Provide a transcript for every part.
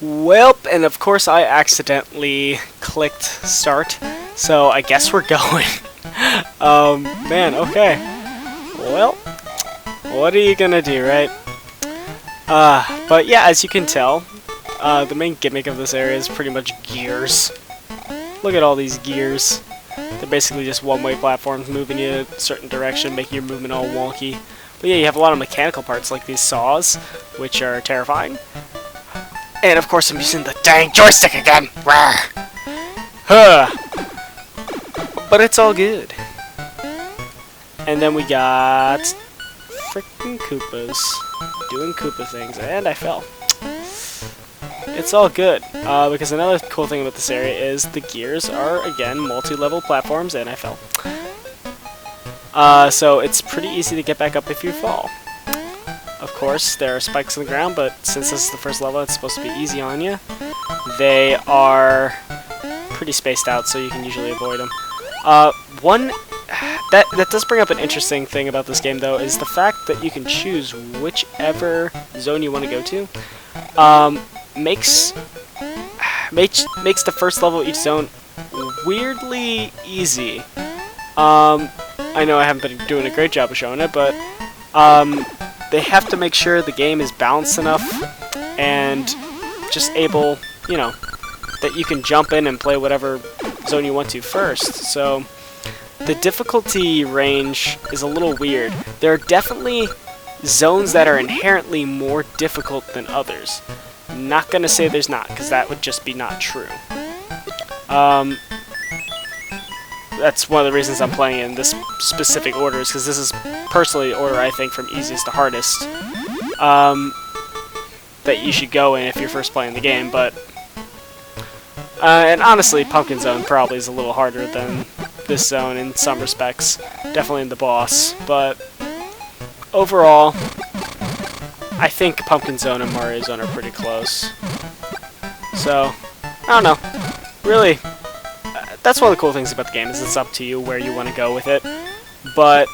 Welp, and of course I accidentally clicked start, so I guess we're going. Man, okay. Well, what are you gonna do, right? But yeah, as you can tell, the main gimmick of this area is pretty much gears. Look at all these gears. They're basically just one-way platforms moving you in a certain direction, making your movement all wonky. But yeah, you have a lot of mechanical parts like these saws, which are terrifying. And of course I'm using the dang joystick again! Huh. But it's all good. And then we got frickin' Koopas doing Koopa things, and I fell. It's all good, because another cool thing about this area is the gears are, again, multi-level platforms, and I fell. So it's pretty easy to get back up if you fall. Of course, there are spikes on the ground, but since this is the first level, it's supposed to be easy on you. They are pretty spaced out, so you can usually avoid them. That does bring up an interesting thing about this game, though, is the fact that you can choose whichever zone you want to go to. Makes the first level of each zone weirdly easy. I know I haven't been doing a great job of showing it, but they have to make sure the game is balanced enough and just able, you know, that you can jump in and play whatever zone you want to first. So the difficulty range is a little weird. There are definitely zones that are inherently more difficult than others. Not gonna say there's not, because that would just be not true. That's one of the reasons I'm playing in this specific order, is because this is personally the order I think from easiest to hardest that you should go in if you're first playing the game. But and honestly, Pumpkin Zone probably is a little harder than this zone in some respects. Definitely in the boss, but overall, I think Pumpkin Zone and Mario Zone are pretty close. So, I don't know. Really, that's one of the cool things about the game, is it's up to you where you want to go with it. But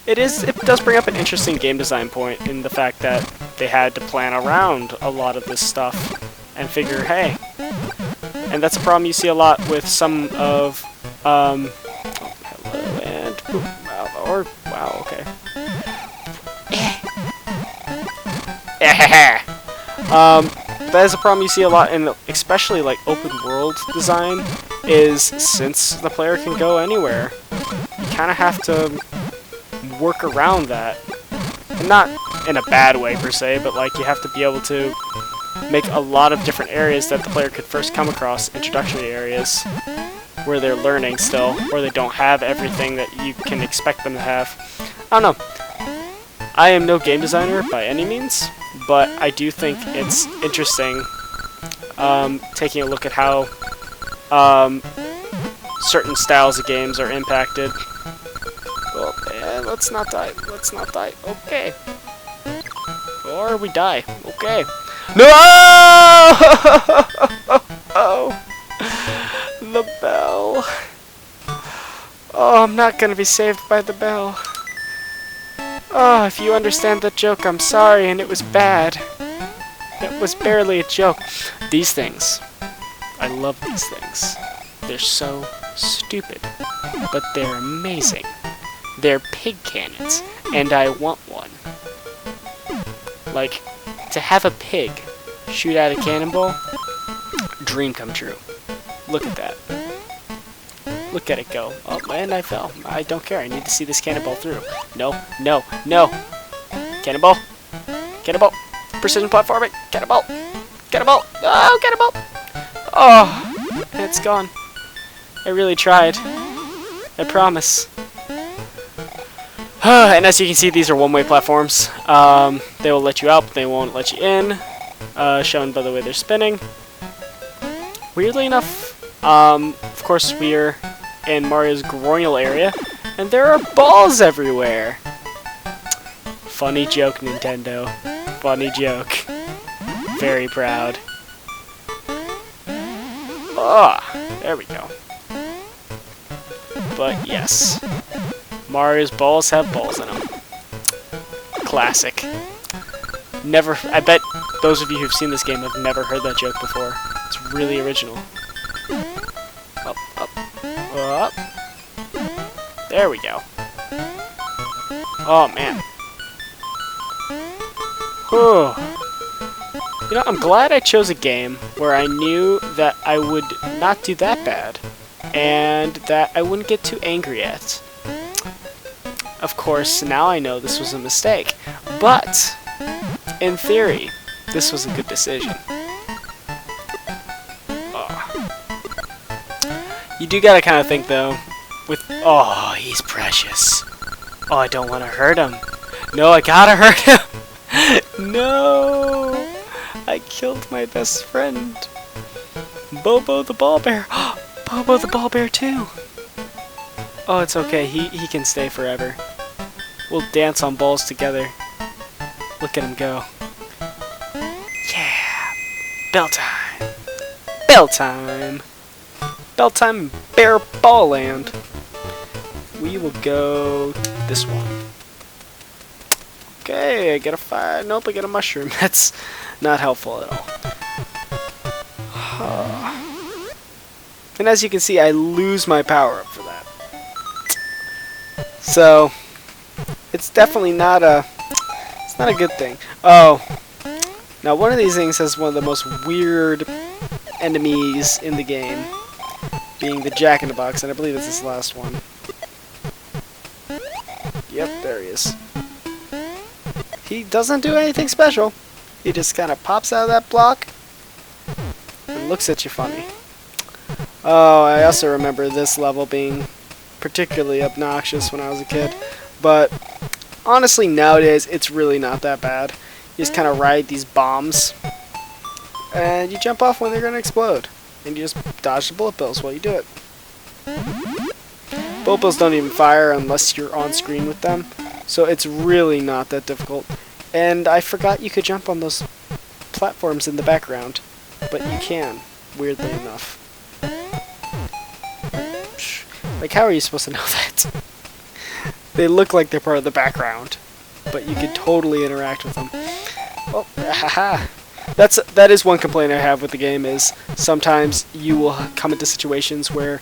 it does bring up an interesting game design point in the fact that they had to plan around a lot of this stuff and figure, hey, and that's a problem you see a lot with some of, hello and, or, wow, okay. That is a problem you see a lot in, especially like open world design, is since the player can go anywhere, you kind of have to work around that. And not in a bad way per se, but like you have to be able to make a lot of different areas that the player could first come across, introductory areas, where they're learning still, or they don't have everything that you can expect them to have. I don't know. I am no game designer by any means, but I do think it's interesting taking a look at how certain styles of games are impacted. Oh, man, let's not die. Let's not die. Okay. Or we die. Okay. No! Oh! The bell. Oh, I'm not gonna be saved by the bell. Oh, if you understand the joke, I'm sorry, and it was bad. It was barely a joke. These things. I love these things. They're so stupid, but they're amazing. They're pig cannons, and I want one. Like, to have a pig shoot out a cannonball, dream come true. Look at that. Look at it go. Oh, and I fell. I don't care. I need to see this cannonball through. No, no, no. Cannonball. Cannonball. Precision platforming. Cannonball. Cannonball. Oh, cannonball. Oh, it's gone. I really tried. I promise. And as you can see, these are one-way platforms. They will let you out, but they won't let you in. Shown by the way they're spinning. Weirdly enough, of course, we're in Mario's groinal area, and there are balls everywhere. Funny joke, Nintendo. Funny joke. Very proud. Ah, there we go. But yes, Mario's balls have balls in them. Classic. Never. I bet those of you who've seen this game have never heard that joke before. It's really original. Up, up, up. There we go. Oh man. Whew. You know, I'm glad I chose a game where I knew that I would not do that bad, and that I wouldn't get too angry at. Of course, now I know this was a mistake, but in theory, this was a good decision. You do gotta kind of think, though, with, oh, he's precious. Oh, I don't want to hurt him. No, I gotta hurt him. No, I killed my best friend. Bobo the ball bear. Bobo the ball bear too. Oh, it's okay. He can stay forever. We'll dance on balls together. Look at him go. Yeah. Bell time. Bell time. Bell time, Bear Ball Land. We will go this one. Okay, I get a fire. Nope, I get a mushroom. That's not helpful at all. And as you can see, I lose my power up for that. So it's definitely not a good thing. Oh, now one of these things has one of the most weird enemies in the game, being the Jack-in-the-Box, and I believe it's this last one. Yep, there he is. He doesn't do anything special. He just kind of pops out of that block and looks at you funny. Oh, I also remember this level being particularly obnoxious when I was a kid, but honestly nowadays it's really not that bad. You just kind of ride these bombs and you jump off when they're going to explode, and you just dodge the bullet bills while you do it. Bullet bills don't even fire unless you're on screen with them, so it's really not that difficult. And I forgot you could jump on those platforms in the background, but you can, weirdly enough. Like, how are you supposed to know that? They look like they're part of the background, but you could totally interact with them. Oh, haha. That is one complaint I have with the game, is sometimes you will come into situations where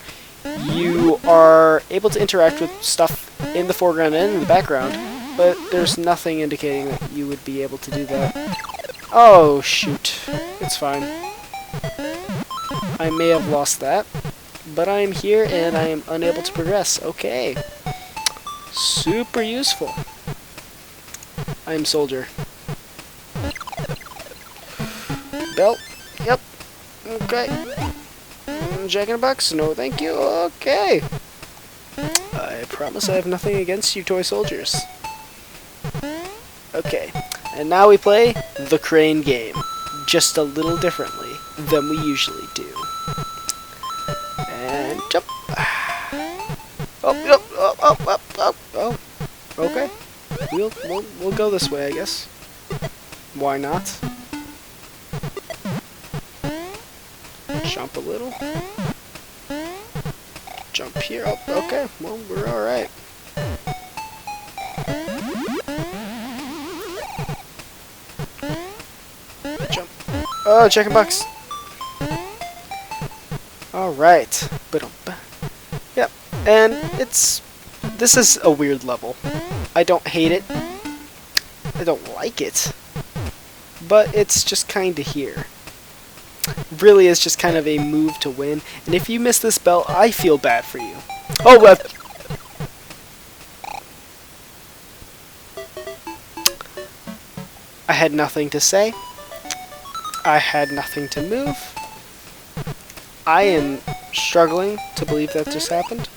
you are able to interact with stuff in the foreground and in the background, but there's nothing indicating that you would be able to do that. Oh, shoot. It's fine. I may have lost that, but I am here and I am unable to progress. Okay. Super useful. I am soldier. Belt. Yep. Okay. Jack-in-the-Box? No, thank you. Okay. I promise I have nothing against you toy soldiers. Okay. And now we play the crane game. Just a little differently than we usually do. And jump. Oh. Okay. We'll go this way, I guess. Why not? Jump a little. Jump here. Oh, okay. Well, we're all right. Jump. Oh, Jack-in-the-Box. All right. Yep. And this is a weird level. I don't hate it. I don't like it. But it's just kind of here. Really is just kind of a move to win. And if you miss this bell, I feel bad for you. Oh, I had nothing to say. I had nothing to move. I am struggling to believe that just happened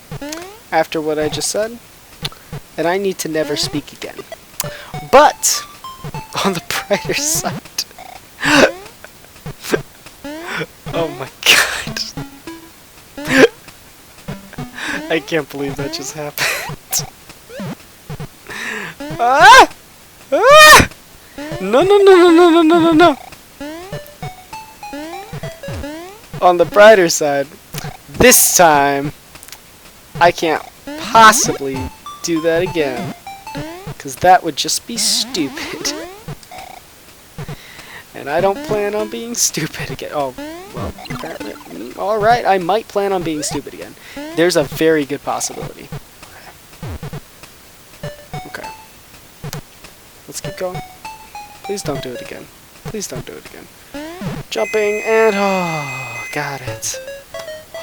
after what I just said. And I need to never speak again. But on the brighter side, oh my god. I can't believe that just happened. Ah! Ah! No. On the brighter side, this time, I can't possibly do that again. Because that would just be stupid. And I don't plan on being stupid again. Oh, well, apparently. Alright, I might plan on being stupid again. There's a very good possibility. Okay. Let's keep going. Please don't do it again. Please don't do it again. Jumping and... oh, got it.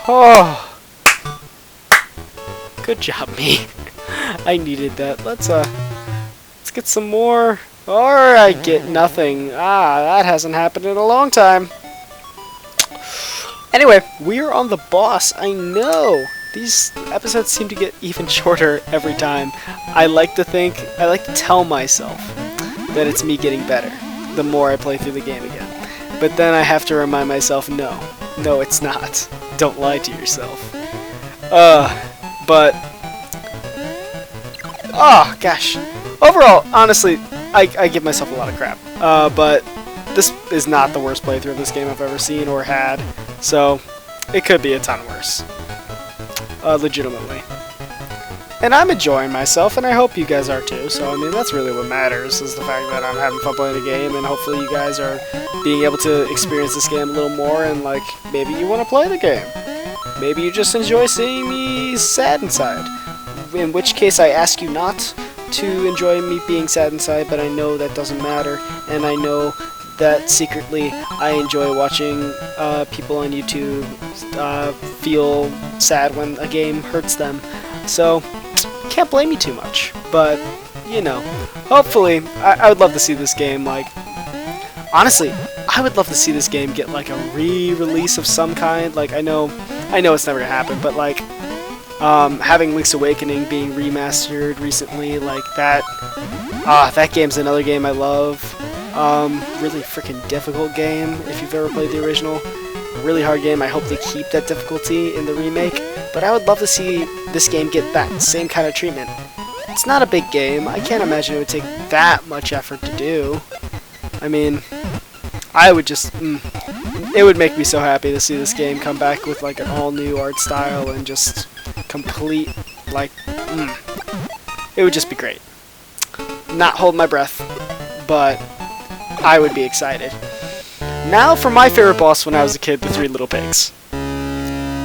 Oh! Good job, me. I needed that. Let's get some more... or I get nothing. Ah, that hasn't happened in a long time. Anyway, we're on the boss. I know. These episodes seem to get even shorter every time. I like to tell myself that it's me getting better the more I play through the game again. But then I have to remind myself, no, it's not. Don't lie to yourself. But... oh, gosh. Overall, honestly, I give myself a lot of crap. But this is not the worst playthrough of this game I've ever seen or had. So, it could be a ton worse. Legitimately. And I'm enjoying myself, and I hope you guys are too. So, I mean, that's really what matters, is the fact that I'm having fun playing the game, and hopefully you guys are being able to experience this game a little more, and, like, maybe you want to play the game. Maybe you just enjoy seeing me sad inside. In which case, I ask you not to enjoy me being sad inside, but I know that doesn't matter, and I know that secretly I enjoy watching people on YouTube feel sad when a game hurts them. So, can't blame you too much, but, you know, hopefully, I would love to see this game, like, honestly, I would love to see this game get, like, a re-release of some kind. Like, I know it's never gonna happen, but, like, having Link's Awakening being remastered recently, like, that game's another game I love. Really freaking difficult game, if you've ever played the original. Really hard game. I hope they keep that difficulty in the remake, but I would love to see this game get that same kind of treatment. It's not a big game. I can't imagine it would take that much effort to do. I mean, I would just... it would make me so happy to see this game come back with, like, an all-new art style and just complete, like... it would just be great. Not hold my breath, but I would be excited. Now for my favorite boss when I was a kid, the Three Little Pigs.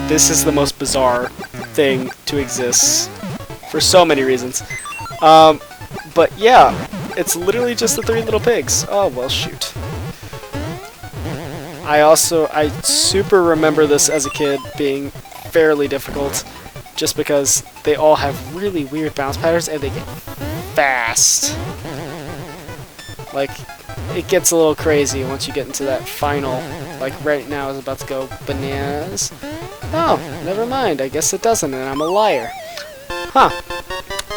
This is the most bizarre thing to exist for so many reasons. But yeah, it's literally just the Three Little Pigs. Oh, well, shoot. I super remember this as a kid being fairly difficult, just because they all have really weird bounce patterns and they get fast. Like, it gets a little crazy once you get into that final, like right now is about to go bananas. Oh, never mind, I guess it doesn't, and I'm a liar. Huh.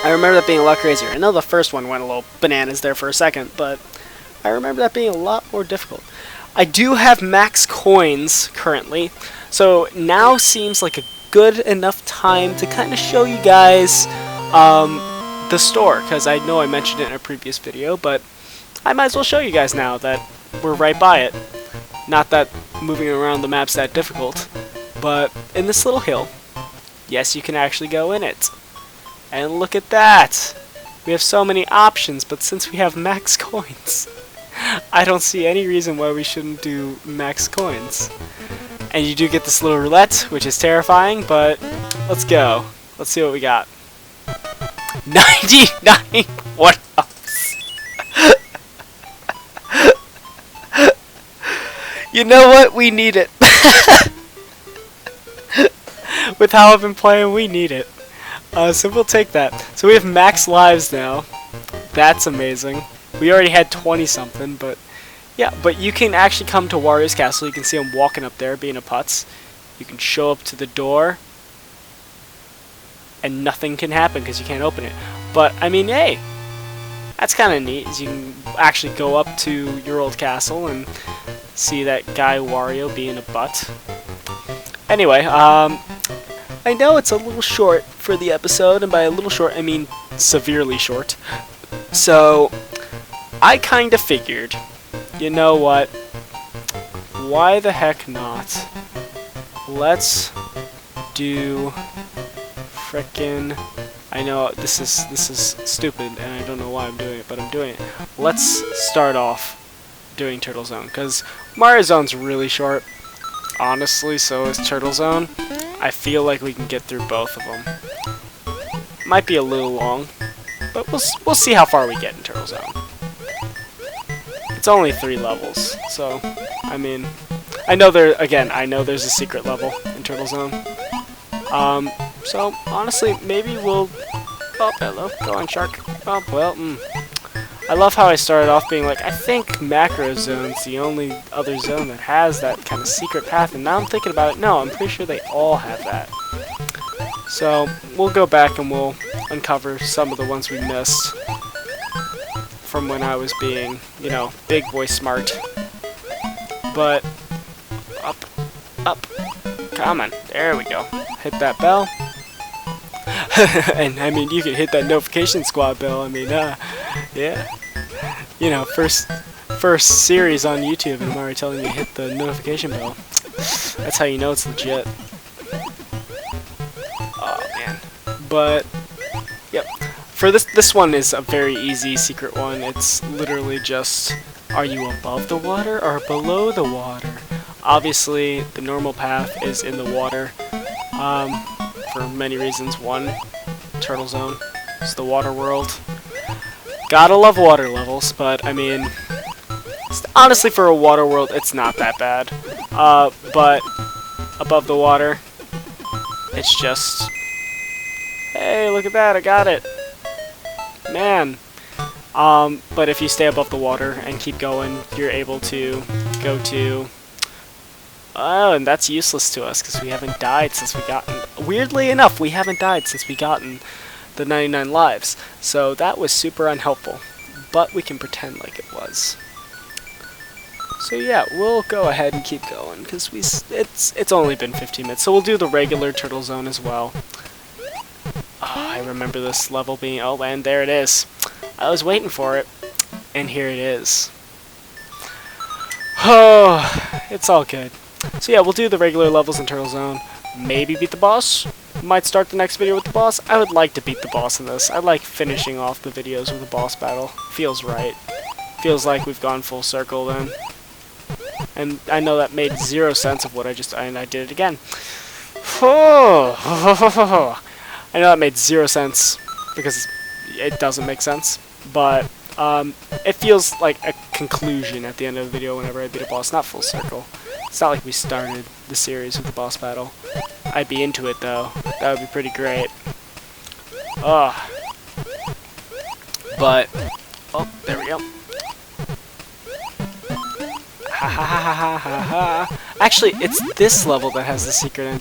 I remember that being a lot crazier. I know the first one went a little bananas there for a second, but I remember that being a lot more difficult. I do have max coins currently, so now seems like a good enough time to kind of show you guys the store, because I know I mentioned it in a previous video, but I might as well show you guys now that we're right by it. Not that moving around the map's that difficult, but in this little hill, yes, you can actually go in it. And look at that! We have so many options, but since we have max coins, I don't see any reason why we shouldn't do max coins. And you do get this little roulette, which is terrifying, but let's go. Let's see what we got. 99 one-ups! You know what? We need it. With how I've been playing, we need it. So we'll take that. So we have max lives now. That's amazing. We already had 20-something, but... yeah, but you can actually come to Wario's Castle. You can see him walking up there, being a putz. You can show up to the door, and nothing can happen because you can't open it. But, I mean, hey, that's kind of neat, is you can actually go up to your old castle and see that guy Wario being a butt. Anyway, I know it's a little short for the episode, and by a little short, I mean severely short. So, I kind of figured, you know what, why the heck not? Let's do frickin', I know this is stupid and I don't know why I'm doing it, but I'm doing it. Let's start off doing Turtle Zone, because Mario Zone's really short. Honestly, so is Turtle Zone. I feel like we can get through both of them. Might be a little long, but we'll see how far we get in Turtle Zone. It's only 3 levels, so I mean, I know there's a secret level in Turtle Zone. So honestly, maybe we'll. Oh, hello, go on, shark. Oh well. I love how I started off being like, I think Macro Zone's the only other zone that has that kind of secret path, and now I'm thinking about it. No, I'm pretty sure they all have that. So we'll go back and we'll uncover some of the ones we missed from when I was being, you know, big boy smart. But up, come on, there we go. Hit that bell. And I mean, you could hit that notification squad bell. I mean, yeah. You know, first series on YouTube, and I'm already telling you to hit the notification bell. That's how you know it's legit. Oh man. But yep. For this one is a very easy secret one. It's literally just, are you above the water or below the water? Obviously, the normal path is in the water. For many reasons. One, Turtle Zone. It's the water world. Gotta love water levels, but I mean, honestly, for a water world, it's not that bad. But above the water, it's just, hey, look at that, I got it, man. But if you stay above the water and keep going, you're able to go to. Oh, and that's useless to us because we haven't died since we gotten. Weirdly enough, we haven't died since we gotten the 99 lives. So that was super unhelpful, but we can pretend like it was. So yeah, we'll go ahead and keep going because it's only been 15 minutes. So we'll do the regular Turtle Zone as well. Oh, I remember this level being. Oh, and there it is. I was waiting for it, and here it is. Oh, it's all good. So yeah, we'll do the regular levels in Turtle Zone. Maybe beat the boss. Might start the next video with the boss. I would like to beat the boss in this. I like finishing off the videos with a boss battle. Feels right. Feels like we've gone full circle then. And I know that made 0 sense of what I just... and I did it again. I know that made 0 sense because it doesn't make sense. But it feels like a conclusion at the end of the video whenever I beat a boss. Not full circle. It's not like we started the series with the boss battle. I'd be into it though. That would be pretty great. Ugh. But, oh, there we go. Ha ha ha ha ha ha. Actually, it's this level that has the secret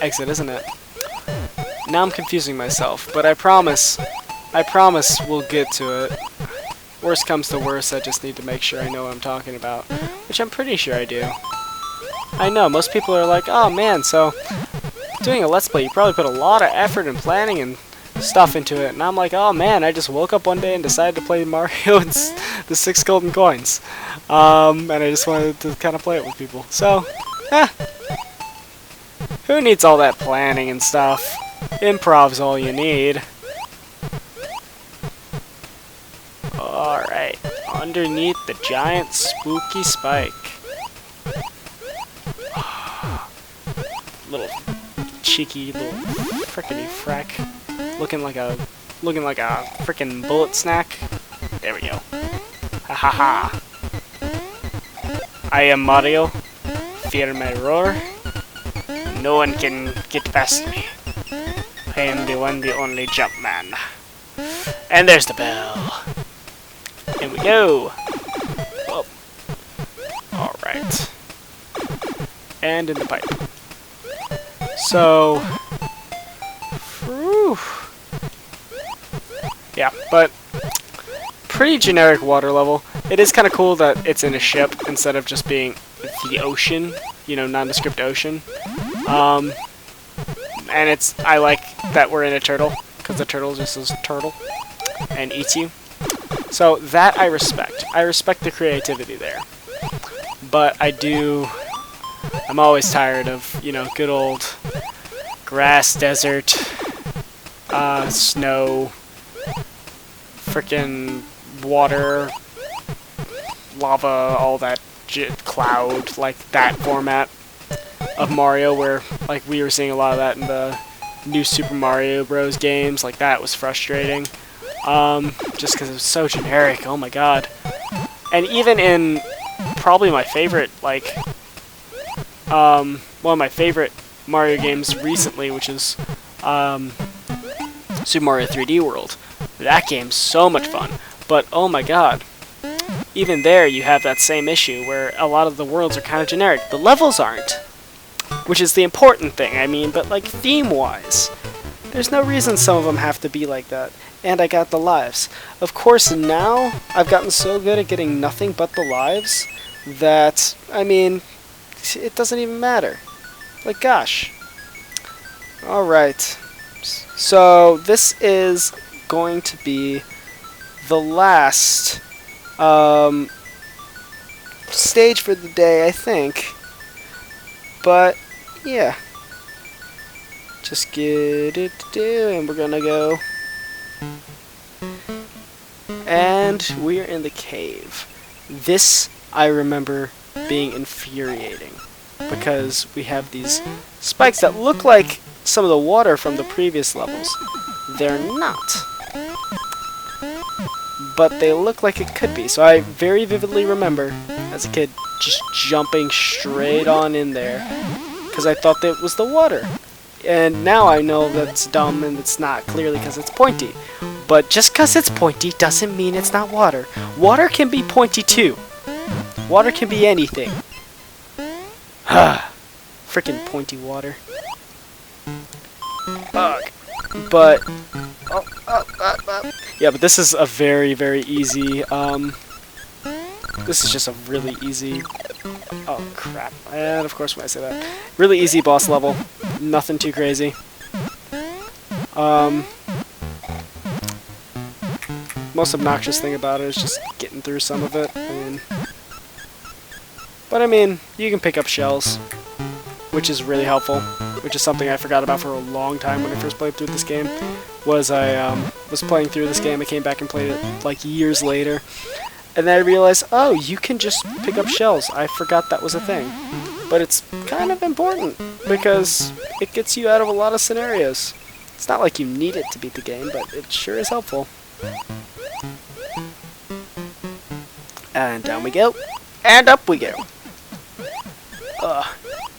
exit, isn't it? Now I'm confusing myself, but I promise we'll get to it. Worst comes to worst, I just need to make sure I know what I'm talking about, which I'm pretty sure I do. I know, most people are like, oh man, so doing a Let's Play, you probably put a lot of effort and planning and stuff into it. And I'm like, oh man, I just woke up one day and decided to play Mario and the 6 golden coins. And I just wanted to kind of play it with people. So, who needs all that planning and stuff? Improv's all you need. Alright, underneath the giant spooky spike. Little cheeky little frickety frack, looking like a frickin' bullet snack. There we go. Ha ha ha. I am Mario. Fear my roar. No one can get past me. I am the one, the only Jumpman. And there's the bell. Here we go. Oh. All right. And in the pipe. So, whew. Yeah, but pretty generic water level. It is kind of cool that it's in a ship instead of just being the ocean, you know, nondescript ocean. And I like that we're in a turtle, because the turtle just is turtle and eats you. So that I respect. I respect the creativity there. But I'm always tired of, you know, good old grass, desert, snow, frickin' water, lava, all that cloud, like that format of Mario, where like we were seeing a lot of that in the new Super Mario Bros. Games. Like that was frustrating, just because it was so generic. Oh my god! And even in probably my favorite, like, one of my favorite Mario games recently, which is Super Mario 3D World. That game's so much fun, but oh my god. Even there, you have that same issue where a lot of the worlds are kind of generic. The levels aren't, which is the important thing, I mean, but like theme-wise, there's no reason some of them have to be like that. And I got the lives. Of course, now I've gotten so good at getting nothing but the lives that, I mean, it doesn't even matter. Like, gosh. Alright. So, this is going to be the last stage for the day, I think. But, yeah. Just get it to do, and we're gonna go. And we're in the cave. This, I remember being infuriating, because we have these spikes that look like some of the water from the previous levels. They're not. But they look like it could be. So I very vividly remember, as a kid, just jumping straight on in there, because I thought that it was the water. And now I know that's dumb and it's not, clearly because it's pointy. But just because it's pointy doesn't mean it's not water. Water can be pointy too. Water can be anything. Frickin' pointy water. Ugh. But yeah, but this is a very, very easy, this is just a really easy, oh crap, and of course when I say that, really easy boss level, nothing too crazy. Most obnoxious thing about it is just getting through some of it, but I mean, you can pick up shells, which is really helpful, which is something I forgot about for a long time when I first played through this game. I was playing through this game, I came back and played it like years later, and then I realized, oh, you can just pick up shells. I forgot that was a thing. But it's kind of important, because it gets you out of a lot of scenarios. It's not like you need it to beat the game, but it sure is helpful. And down we go, and up we go.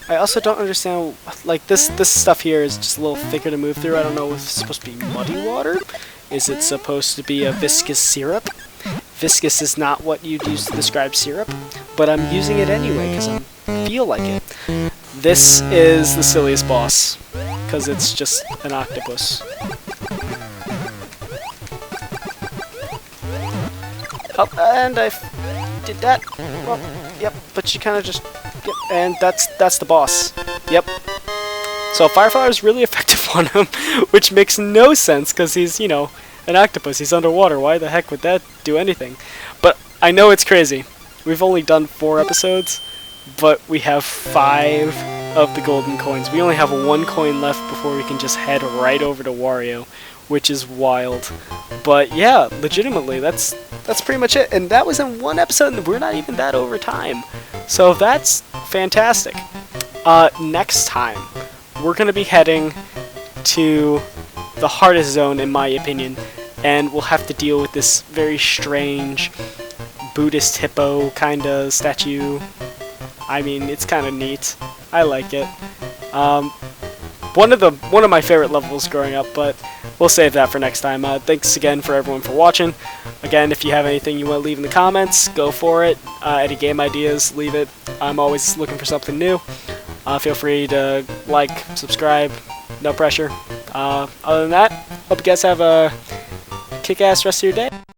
I also don't understand, like, this stuff here is just a little thicker to move through. I don't know if it's supposed to be muddy water. Is it supposed to be a viscous syrup? Viscous is not what you'd use to describe syrup, but I'm using it anyway because I feel like it. This is the silliest boss, because it's just an octopus. Oh, and I did that. Well, yep, but you kind of just... Yep, and that's the boss. Yep. So Fireflower is really effective on him, which makes no sense because he's, you know, an octopus. He's underwater. Why the heck would that do anything? But I know it's crazy. We've only done 4 episodes, but we have 5 of the golden coins. We only have 1 coin left before we can just head right over to Wario, which is wild. But yeah, legitimately, that's pretty much it. And that was in 1 episode, and we're not even that over time. So that's fantastic. Next time, we're going to be heading to the hardest zone, in my opinion, and we'll have to deal with this very strange Buddhist hippo kind of statue. I mean, it's kind of neat. I like it. One of my favorite levels growing up, but we'll save that for next time. Thanks again for everyone for watching. Again, if you have anything you want to leave in the comments, go for it. Any game ideas, leave it. I'm always looking for something new. Feel free to like, subscribe, no pressure. Other than that, hope you guys have a kick-ass rest of your day.